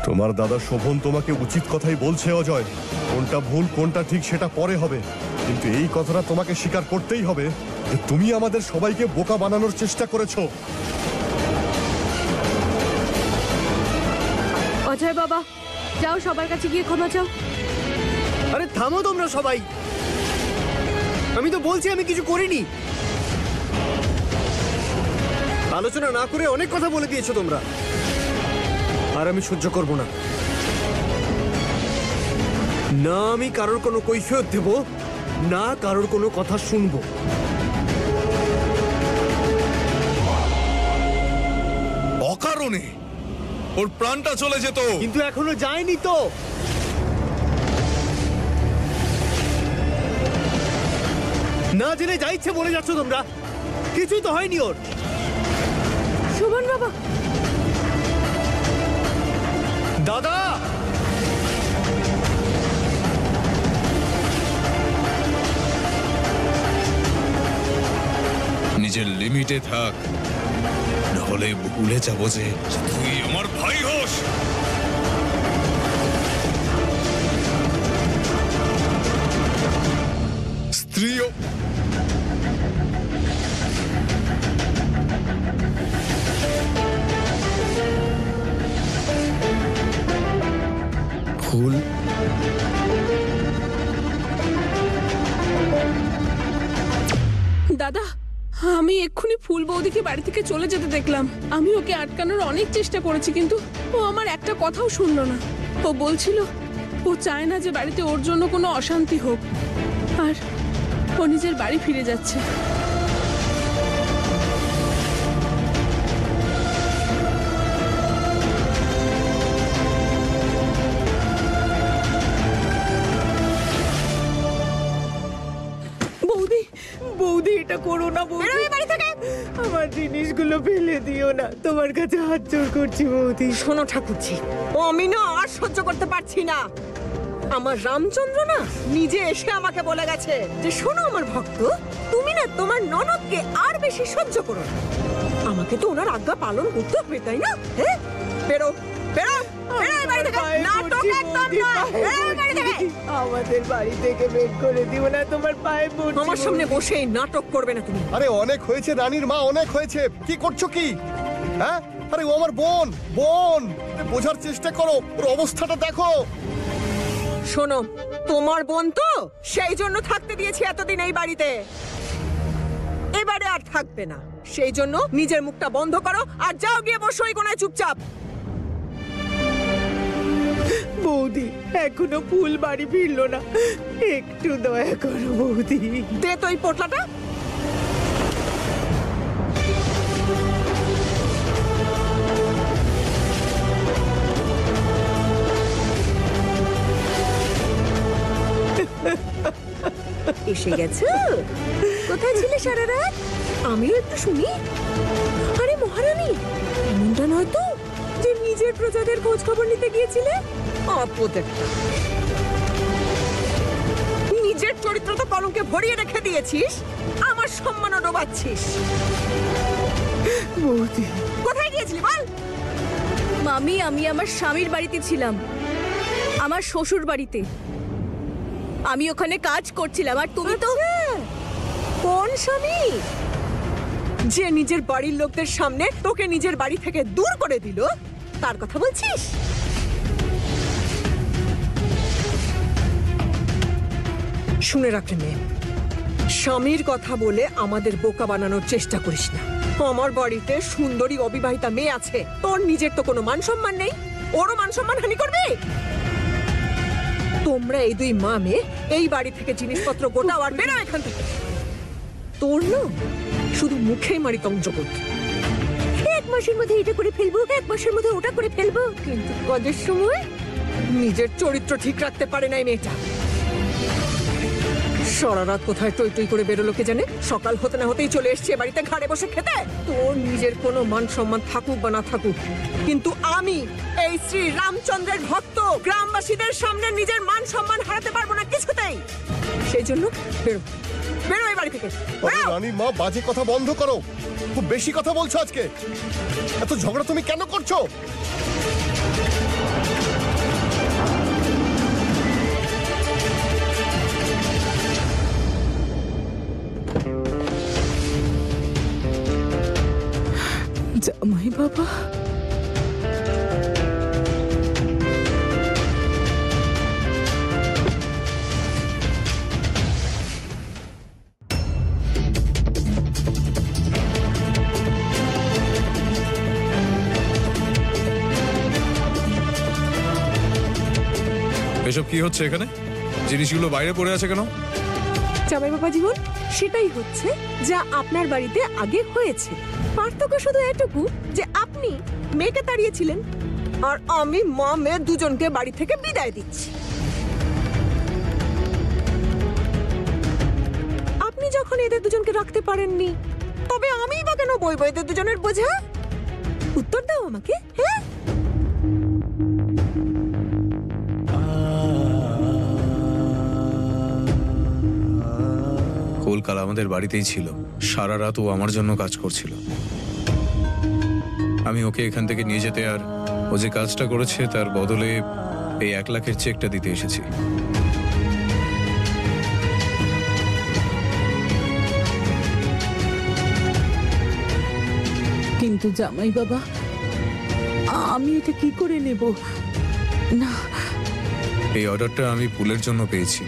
তোমার দাদা শোভন তোমাকে উচিত কথাই বলছে অজয়। কোনটা ভুল কোনটা ঠিক সেটা পরে হবে, কিন্তু এই কথাটা তোমাকে স্বীকার করতেই হবে যে তুমি আমাদের সবাইকে বোকা বানানোর চেষ্টা করেছো। অজয় বাবা, যাও সবার কাছে গিয়ে ক্ষমা চাও। আরে থামো তোমরা সবাই, আমি তো বলছি আমি কিছু করিনি। আলোচনা না করে অনেক কথা বলে দিয়েছো তোমরা, আর আমি সহ্য করব না। না আমি কারোর কোনো কৈফিয়ত দেব, না কারোর কোনো কথা শুনবো। অকারণে ওর প্রাণটা চলে যেত, কিন্তু এখনো যায়নি তো। না জেনে যা ইচ্ছে বলে যাচ্ছ তোমরা, কিছুই তো হয়নি ওর। শোভন বাবা, দাদা নিজের লিমিটে থাক, নাহলে ভুলে যাবো যে তুই আমার ভাই হোস। স্ত্রীও ভুল দাদা, আমি এক্ষুনি ফুল বৌদিকে বাড়ি থেকে চলে যেতে দেখলাম। আমি ওকে আটকানোর অনেক চেষ্টা করেছি, কিন্তু ও আমার একটা কথাও শুনলো না। ও বলছিল ও চায় না যে বাড়িতে ওর জন্য কোনো অশান্তি হোক, আর ও নিজের বাড়ি ফিরে যাচ্ছে। বৌদি, বৌদি এটা করো না বৌদি, আমার জিনিসগুলো ফেলে দিও না, তোমার কাছে হাত জোড় করছি বৌদি। শোনো ঠাকুরজি, ও আমি না আর সহ্য করতে পারছি না। আমার রামচন্দ্র না নিজে এসে আমাকে বলে গেছে যে শোনো আমার ভক্ত, তুমি না তোমার ননদকে আর বেশি সহ্য করো না। আমাকে তো ওনার আজ্ঞা পালন করতে হবে, তাই না? হ্যাঁ, বেরো বেরো বেরো এই বাড়ি থেকে। নাটক একদম না, বেরো এই বাড়ি থেকে। আমাদের বাড়ি থেকে বের করে দিও না, তোমার পায়ে পড়ছি। আমার সামনে বসে এই নাটক করবে না তুমি। আরে অনেক হয়েছে রানীর মা, অনেক হয়েছে। কি করছো কি? হ্যাঁ, আরে ও আমার বোন, বোন বোঝার চেষ্টা করো, ওর অবস্থাটা দেখো। শোনো, তোমার বোন তো, সেই জন্য থাকতে দিয়েছি এতদিন এই বাড়িতে। এবারে আর থাকবে না, সেই জন্য নিজের মুখটা বন্ধ করো আর যাও গিয়ে বসো এই কোনায় চুপচাপ। বৌদি এখনো ফুল বাড়ি ফিরলো না, একটু দয়া করো বৌদি। দে তো এই পোটলাটা। এসে গেছো? কোথায় ছিলে সারা রাত? আমিও একটু শুনি। আরে মহারানী, এমনটা নয় তো যে নিজের প্রজাদের খোঁজ খবর নিতে গিয়েছিলে? আপদ একটা। নিজের চরিত্র তো কলঙ্কে ভরিয়ে রেখে দিয়েছিস, আমার সম্মানও ডোবাচ্ছিস। বৌদি কোথায় গিয়েছিলি বল? মামি, আমি আমার স্বামীর বাড়িতে ছিলাম, আমার শ্বশুর বাড়িতে। আমি ওখানে কাজ করছিলাম, আর তুমি তো। কোন স্বামী যে নিজের বাড়ির লোকদের সামনে তোকে নিজের বাড়ি থেকে দূর করে দিল, তার কথা বলছিস? শুনে রাখলে মেয়ে, স্বামীর কথা বলে আমাদের বোকা বানানোর চেষ্টা করিস না। আমার বাড়িতে সুন্দরী অবিবাহিতা মেয়ে আছে, তোর নিজের তো কোনো মান সম্মান নেই, ওরও মান সম্মান হানি করবি? তোমরা এই দুই মা মেয়ে এই বাড়ি থেকে জিনিসপত্র গোটাও আর বেরো এখান থেকে। তোর না শুধু মুখেই মারিতম জগৎ। এক মাসের মধ্যে এটা করে ফেলবো, এক মাসের মধ্যে ওটা করে ফেলবো, কিন্তু কাজের সময় নিজের চরিত্র ঠিক রাখতে পারে না এই মেয়েটা। সারা রাত কোথায় টই টই করে বেরোলো কে জানে, সকাল হতে না হতেই চলে এসছে বাড়িতে ঘাড়ে বসে খেতে। তোর নিজের কোনো মান সম্মান থাকুক বা না থাকুক, কিন্তু আমি এই শ্রী রামচন্দ্রের ভক্ত, গ্রামবাসীদের সামনে নিজের মান সম্মান হারাতে পারবো না কিছুতেই। সেই জন্য বেরো বেরো এই বাড়ি থেকে। রানীর মা, বাজে কথা বন্ধ করো, খুব বেশি কথা বলছো আজকে। এত ঝগড়া তুমি কেন করছো? জামাই বাবা, এসব কি হচ্ছে এখানে? জিনিসগুলো বাইরে পড়ে আছে কেন? জামাই বাবা জীবন, সেটাই হচ্ছে যা আপনার বাড়িতে আগে হয়েছে। পার্থক্য শুধু এটুকু যে আপনি মেয়েকে তাড়িয়েছিলেন আর আমি মা মেয়ে দুজনকে বাড়ি থেকে বিদায় দিচ্ছি। আপনি যখন এদের দুজনকে রাখতে পারেননি, তবে আমিই বা কেন বইব এদের দুজনের বোঝা? উত্তর দাও আমাকে। হ্যাঁ, কলকাতা আমাদের বাড়িতেই ছিল, সারা রাত ও আমার জন্য কাজ করছিল। আমি ওকে এখান থেকে নিয়ে যেতে আর ও যে কাজটা করেছে তার বদলে এই 1 লাখের চেকটা দিতে এসেছি। কিন্তু জামাই বাবা, আমি এটা কি করে নেব? না, এই অর্ডারটা আমি পুলের জন্য পেয়েছি,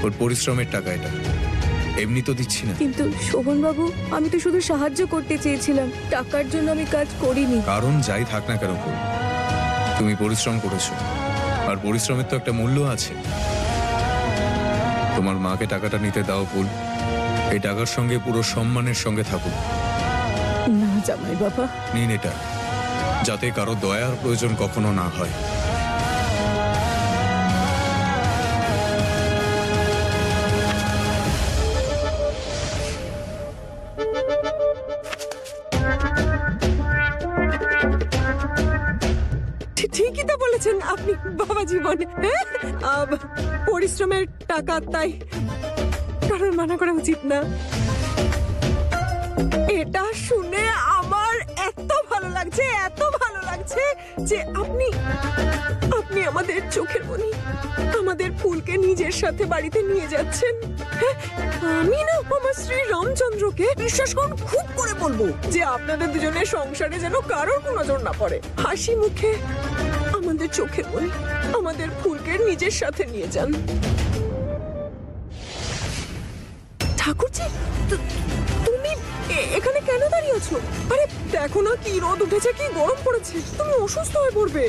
ওর পরিশ্রমের টাকা এটা, এমনি তো দিচ্ছি না। কিন্তু শোভন বাবু, আমি তো শুধু সাহায্য করতে চেয়েছিলাম, টাকার জন্য আমি কাজ করিনি। কারণ যাই থাক না কেন পুল, তুমি পরিশ্রম করেছো আর পরিশ্রমের তো একটা মূল্য আছে। তোমার মাকে টাকাটা নিতে দাও পুল, এই টাকার সঙ্গে পুরো সম্মানের সঙ্গে থাকুক। না জামাই বাবা, নিন এটা, যাতে কারো দয়ার প্রয়োজন কখনো না হয়। ঠিকই তো বলেছেন আপনি বাবা জীবন। হ্যাঁ, পরিশ্রমের টাকা, তাই কারণ মানা করা উচিত না। এটা শুনে আমার এত ভালো লাগছে, এত ভালো লাগছে যে আপনি আমাদের চোখের মনি, আমাদের ফুলকে নিজের সাথে বাড়িতে নিয়ে যাচ্ছেন। হ্যাঁ, আমি না আমার শ্রী রামচন্দ্রকে বিশ্বাস করুন খুব করে বলবো যে আপনাদের দুজনের সংসারে যেন কারোর কোনো নজর না পড়ে। হাসি মুখে আমাদের চোখের মনি, আমাদের ফুলকে নিজের সাথে নিয়ে যান। ঠাকুরজি, তুমি এখানে কেন দাঁড়িয়ে আছো? আরে দেখো না কি রোদ উঠেছে, কি গরম পড়েছে, তুমি অসুস্থ হয়ে পড়বে।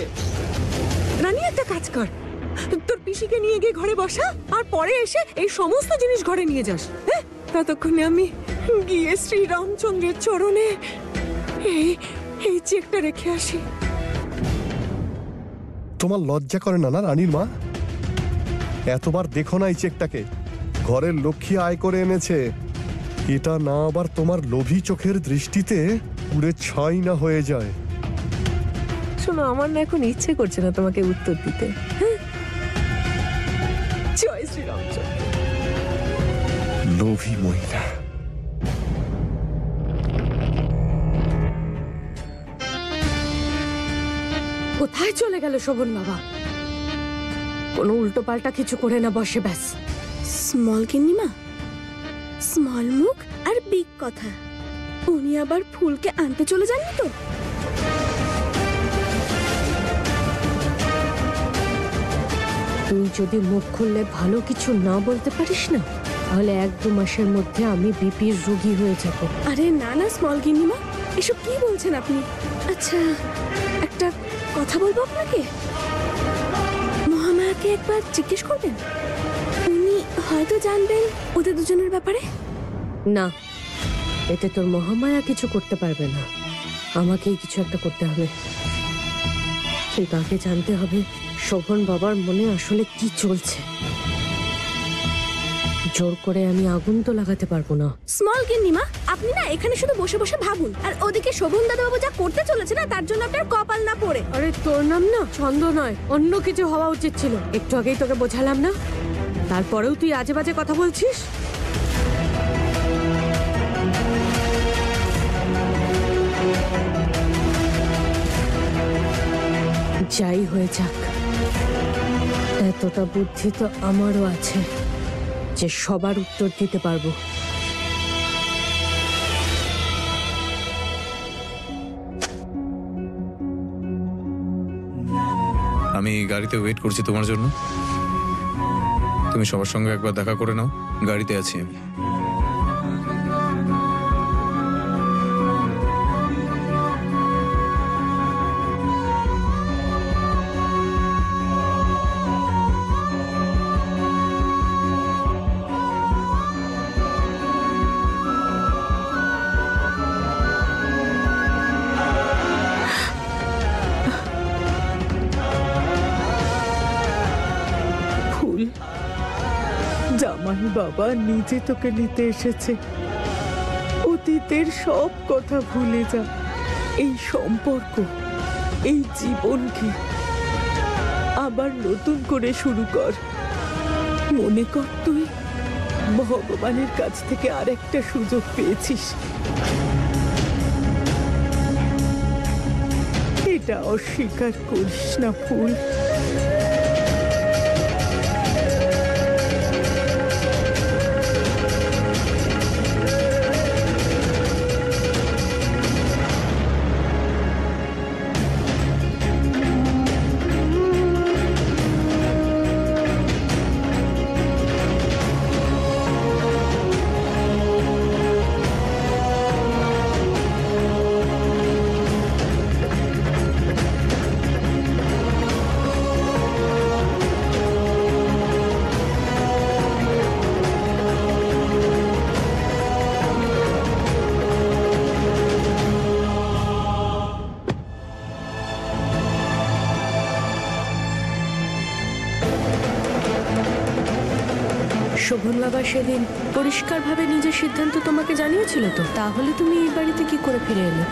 রানী, একটা কাজ কর, তোর পিসিকে নিয়ে গিয়ে ঘরে বসা, আর পরে এসে এই সমস্ত জিনিস ঘরে নিয়ে যাস। হ্যাঁ, ততক্ষণে আমি গিয়ে শ্রী রামচন্দ্রের চরণে এই চেকটা রেখে আসি। তোমার লজ্জা করে না না রানীর মা? এতবার দেখো না এই চেকটাকে, ঘরের লক্ষ্মী আয় করে এনেছে। এটা না আবার তোমার লোভী চোখের দৃষ্টিতে পুড়ে ছাই না হয়ে যায়। শোনো, আমার না এখন ইচ্ছে করছে না তোমাকে উত্তর দিতে। জয় শ্রী রামচন্দ্র। লোভী মহিলা। কোথায় চলে গেল শোভন বাবা? কোনো উল্টো পাল্টা কিছু করে না বসে ব্যাস। স্মল কিন্নিমা, স্মল মুখ আর বিগ কথা। উনি আবার ফুলকে আনতে চলে যাননি তো? তুই যদি মুখ খুললে ভালো কিছু না বলতে পারিস না, তাহলে 1-2 মাসের মধ্যে আমি বিপির রোগী হয়ে যাব। আরে না না স্মল কিন্নিমা, এসব কি বলছেন আপনি? আচ্ছা, একটা কথা বলবো আপনাকে। মহামায়াকে একবার জিজ্ঞেস করবেন, উনি হয়তো জানবেন ওদের দুজনের ব্যাপারে। না, এতে তোর মহামায়া কিছু করতে পারবে না, আমাকেই কিছু একটা করতে হবে। কিন্তু আগে জানতে হবে শোভন বাবার মনে আসলে কি চলছে। জোর করে আমি আগুন তো লাগাতে পারবো না। স্মল কিন্নিমা, আপনি না এখানে শুধু বসে বসে ভাবুন, আর ওদিকে শোভন দাদাবাবু যা করতে চলেছে না, তার জন্য আপনার কপাল না পড়ে। আরে তোর নাম না ছন্দ নয়, অন্য কিছু হওয়া উচিত ছিল। একটু আগেই তোকে বোঝালাম না, তারপরেও তুই আজে বাজে কথা বলছিস। যাই হয়ে যাক, এতটা বুদ্ধি তো আমারও আছে যে সবার উত্তর দিতে পারবো। আমি গাড়িতে ওয়েট করছি তোমার জন্য। তুমি সবার সঙ্গে একবার দেখা করে নাও, গাড়িতে আছি আমি। ফুল, জামাই বাবা নিজে তোকে নিতে এসেছে। অতীতের সব কথা ভুলে যা, এই সম্পর্ক, এই জীবনকে আবার নতুন করে শুরু কর। মনে কর তুই ভগবানের কাছ থেকে আরেকটা সুযোগ পেয়েছিস। এটা অস্বীকার করিস না ফুল। শোভন বাবা সেদিন পরিষ্কারভাবে নিজের সিদ্ধান্ত তোমাকে জানিয়েছিল তো, তাহলে তুমি এই বাড়িতে কি করে ফিরে এলে?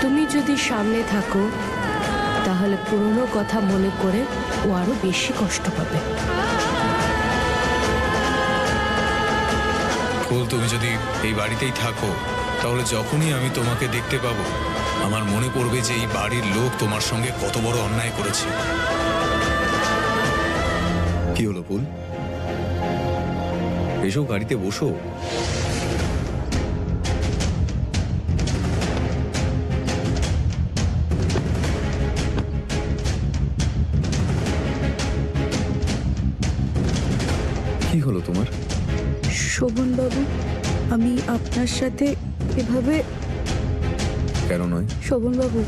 তুমি যদি সামনে থাকো তাহলে পুরনো কথা মনে করে ও আরো বেশি কষ্ট পাবে। ফুল, তুমি যদি এই বাড়িতেই থাকো তাহলে যখনই আমি তোমাকে দেখতে পাবো আমার মনে পড়বে যে এই বাড়ির লোক তোমার সঙ্গে কত বড় অন্যায় করেছে। কি হলো ফুল, এসো গাড়িতে বসো। কি হলো তোমার? শোভন বাবু, আমি আপনার সাথে এভাবে... কেন নয়? শোভন বাবু,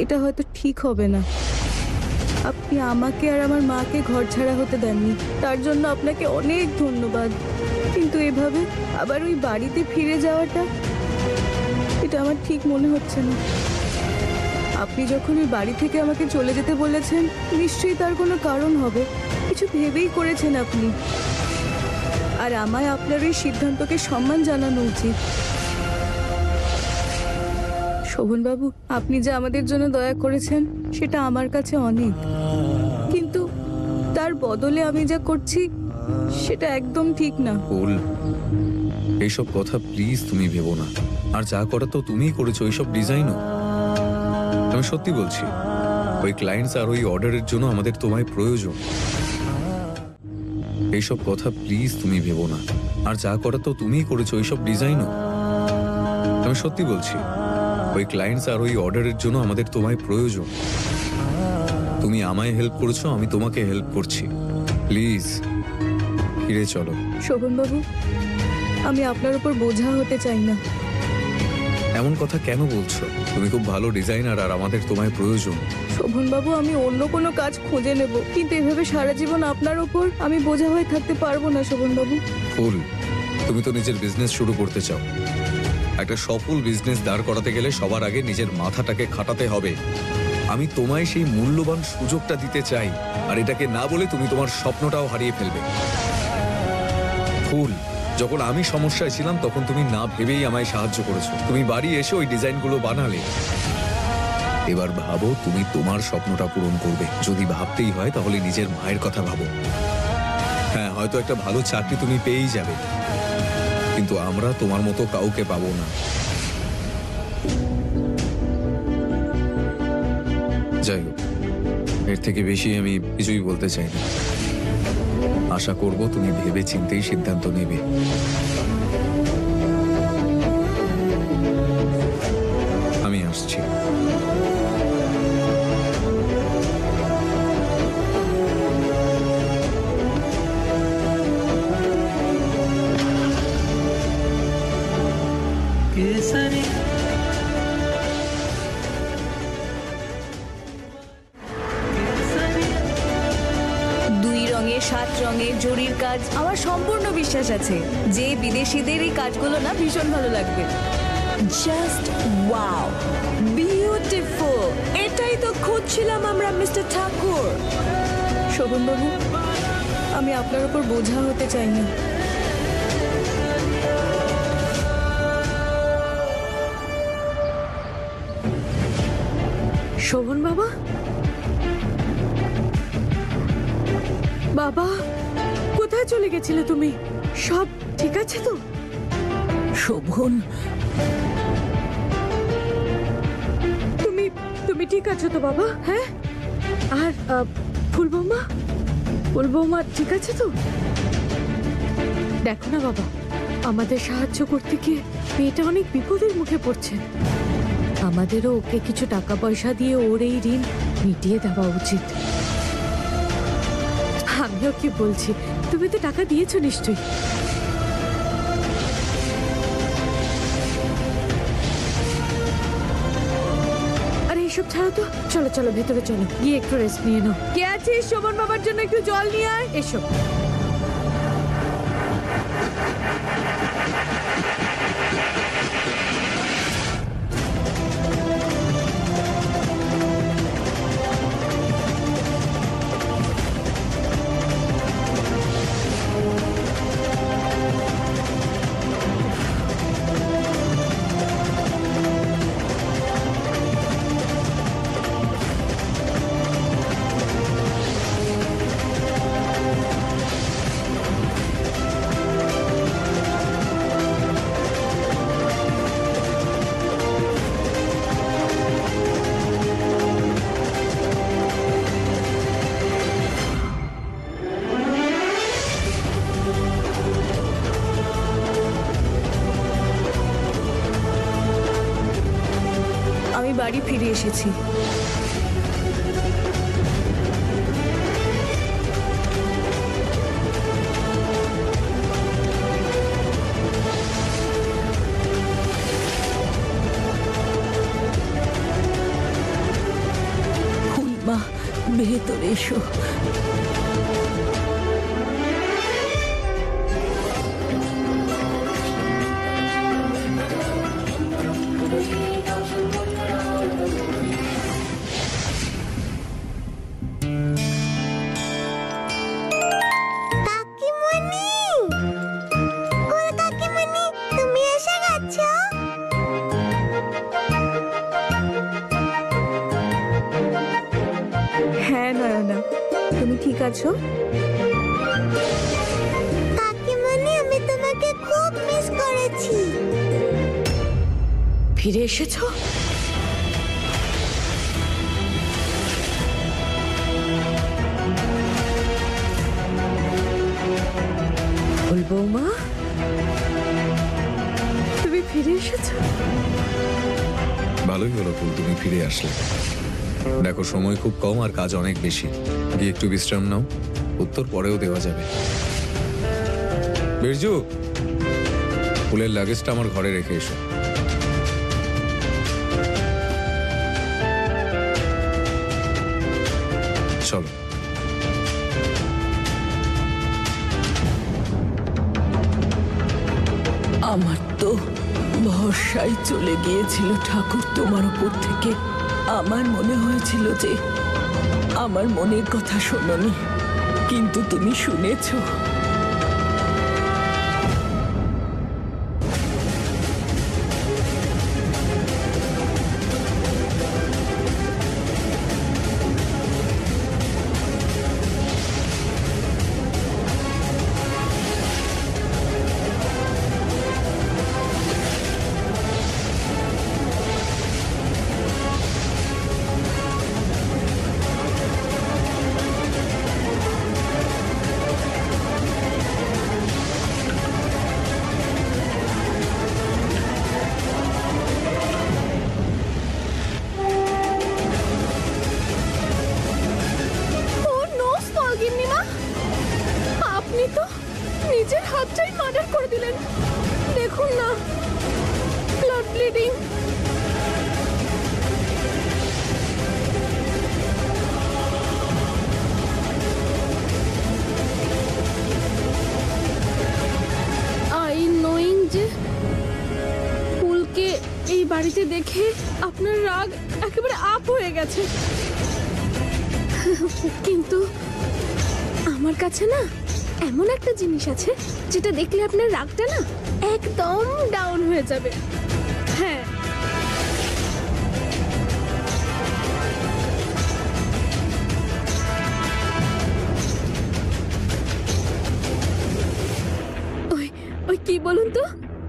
এটা হয়তো ঠিক হবে না। আপনি আমাকে আর আমার মাকে ঘর ছাড়া হতে দেননি, তার জন্য আপনাকে অনেক ধন্যবাদ। কিন্তু এভাবে আবার ওই বাড়িতে ফিরে যাওয়াটা, এটা আমার ঠিক মনে হচ্ছে না। আপনি যখন ওই বাড়ি থেকে আমাকে চলে যেতে বলেছেন, নিশ্চয়ই তার কোনো কারণ হবে, কিছু ভেবেই করেছেন আপনি। আর আমায় আপনার ওই সিদ্ধান্তকে সম্মান জানানো উচিত। শোভনবাবু, আপনি যে আমাদের জন্য দয়া করেছেন সেটা আমার কাছে অনেক, কিন্তু তার বদলে আমি যা করছি সেটা একদম ঠিক না। ফুল, এইসব কথা প্লিজ তুমি ভেবো না। আর যা করা তো তুমিই করেছো, ওইসব ডিজাইনও। আমি সত্যি বলছি, ওই ক্লায়েন্টস আর ওই অর্ডারের জন্য আমাদের তোমায় প্রয়োজন। এইসব কথা প্লিজ তুমি ভেবো না। আর যা করা তো তুমিই করেছো, ওইসব ডিজাইনও। আমি সত্যি বলছি, ওই ক্লায়েন্টস আর ওই অর্ডারের জন্য আমাদের তোমায় প্রয়োজন। তুমি আমায় হেল্প করেছো, আমি তোমাকে হেল্প করছি। প্লিজ ফিরে চলো। শোভনবাবু, আমি আপনার উপর বোঝা হতে চাই না। এমন কথা কেন বলছো? তুমি খুব ভালো ডিজাইনার আর আমাদের তোমায় প্রয়োজন। শোভনবাবু, আমি অন্য কোনো কাজ খুঁজে নেব, কিন্তু এভাবে সারা জীবন আপনার উপর আমি বোঝা হয়ে থাকতে পারবো না। শোভনবাবু, ফুল, তুমি তো নিজের বিজনেস শুরু করতে চাও। একটা সফল বিজনেস দাঁড় করাতে গেলে সবার আগে নিজের মাথাটাকে খাটাতে হবে। আমি তোমায় সেই মূল্যবান সুযোগটা দিতে চাই, আর এটাকে না বলে তুমি তোমার স্বপ্নটাও হারিয়ে ফেলবে। ফুল, যখন আমি সমস্যায় ছিলাম তখন তুমি না ভেবেই আমায় সাহায্য করেছো। তুমি বাড়ি এসে ওই ডিজাইনগুলো বানালে। এবার ভাবো তুমি তোমার স্বপ্নটা পূরণ করবে। যদি ভাবতেই হয় তাহলে নিজের মায়ের কথা ভাবো। হ্যাঁ, হয়তো একটা ভালো চাকরি তুমি পেয়েই যাবে, কিন্তু আমরা তোমার মতো কাউকে পাবো না। যাই হোক, এর থেকে বেশি আমি কিছুই বলতে চাই না। আশা করব তুমি ভেবে চিন্তেই সিদ্ধান্ত নেবে। আমি আসছি। সাত রঙের জরির কাজ। আমার সম্পূর্ণ বিশ্বাস আছে যে বিদেশিদের এই কাজগুলো না ভীষণ ভালো লাগবে। Just wow, beautiful. এটাই তো খুঁজছিলাম আমরা মিস্টার ঠাকুর। শোভনবাবু, আমি আপনার উপর বোঝা হতে চাই না। শোভন বাবা, বাবা কোথায় চলে গেছিলে তুমি? সব ঠিক আছে তো? শোভন, তুমি তুমি ঠিক আছো তো বাবা? হ্যাঁ, আর ফুলবৌমা, ফুলবৌমা ঠিক আছে তো? দেখো না বাবা, আমাদের সাহায্য করতে গিয়ে মেয়েটা অনেক বিপদের মুখে পড়ছে। আমাদেরও ওকে কিছু টাকা পয়সা দিয়ে ওর এই ঋণ মিটিয়ে দেওয়া উচিত। আমিও কি বলছি, তুমি তো টাকা দিয়েছো নিশ্চয়ই। আরে এইসব ছাড়া তো, চলো চলো ভেতরে চলো, গিয়ে একটু রেস্ট নিয়ে নাও। কে আছিস শোভন বাবার জন্য একটু জল নিয়ে আয়। এসো। আমি বাড়ি ফিরে এসেছি। ফুলমা, ভেতরে এসো। হ্যাঁ নয়না, তুমি ঠিক আছো? কাকিমণি, আমি তোমাকে খুব মিস করেছি। ফিরে এসেছো? ফুলবৌমা, তুমি ফিরে এসেছো? ভালোই হলো ফুল, তুমি ফিরে আসলে। দেখো, সময় খুব কম আর কাজ অনেক বেশি। গিয়ে একটু বিশ্রাম নাও, উত্তর পরেও দেওয়া যাবে। বিরজু, ফুলের লাগেজটা আমার ঘরে রেখে এসো। চলো। আমার তো ভরসাই চলে গিয়েছিল ঠাকুর তোমার উপর থেকে। আমার মনে হয়েছিল যে আমার মনের কথা শোনোনি, কিন্তু তুমি শুনেছো। নিজের হাতটাই মার্ডার করে দিলেন। দেখুন না, ব্লাড ব্লিডিং। বাড়িতে দেখে আপনার রাগ একেবারে আপ হয়ে গেছে, কিন্তু আমার কাছে না এমন একটা জিনিস আছে যেটা দেখলে আপনার রাগটা না একদম ডাউন হয়ে যাবে। হ্যাঁ, ওই ওই কি বলুন তো,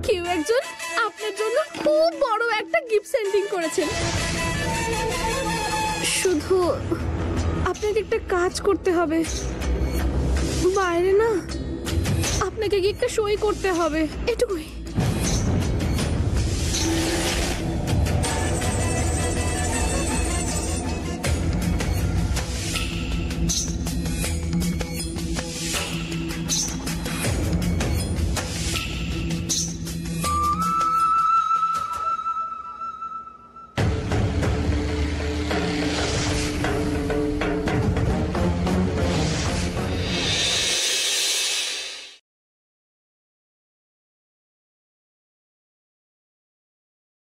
কেউ একজন আপনার জন্য খুব বড় একটা গিফট সেন্ডিং করেছেন। শুধু আপনাকে একটা কাজ করতে হবে, বাইরে না আপনাকে কি একটা সই করতে হবে, এটুকুই।